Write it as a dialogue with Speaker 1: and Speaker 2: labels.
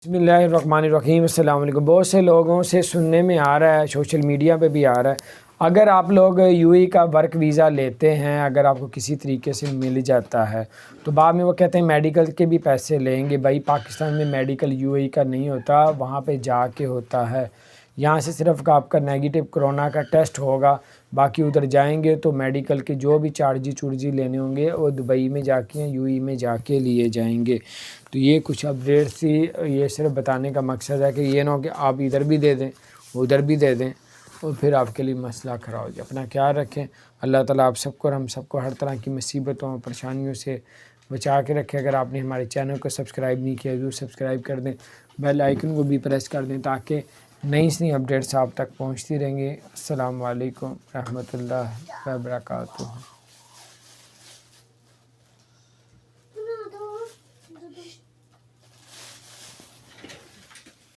Speaker 1: बिस्मिल्लाहिर्रहमानिर्रहीम। अस्सलाम वालेकुम। बहुत से लोगों से सुनने में आ रहा है, सोशल मीडिया पे भी आ रहा है, अगर आप लोग यूएई का वर्क वीज़ा लेते हैं, अगर आपको किसी तरीके से मिल जाता है तो बाद में वो कहते हैं मेडिकल के भी पैसे लेंगे। भाई पाकिस्तान में मेडिकल यूएई का नहीं होता, वहाँ पे जाके होता है। यहाँ से सिर्फ आपका नेगेटिव कोरोना का टेस्ट होगा, बाकी उधर जाएंगे तो मेडिकल के जो भी चार्जी लेने होंगे वो दुबई में जाके यूएई में जाके लिए जाएंगे। तो ये कुछ अपडेट्स थी, ये सिर्फ बताने का मकसद है कि ये ना हो कि आप इधर भी दे दें उधर भी दे दें और फिर आपके लिए मसला खड़ा हो जाए। अपना ख्याल रखें। अल्लाह ताला आप सबको और हम सबको हर तरह की मुसीबतों और परेशानियों से बचा के रखें। अगर आपने हमारे चैनल को सब्सक्राइब नहीं किया तो सब्सक्राइब कर दें, बेल आइकन को भी प्रेस कर दें ताकि नई से नई अपडेट्स आप तक पहुँचती रहेंगी। अस्सलाम वालेकुम रहमतुल्लाहि व बरकातुहू।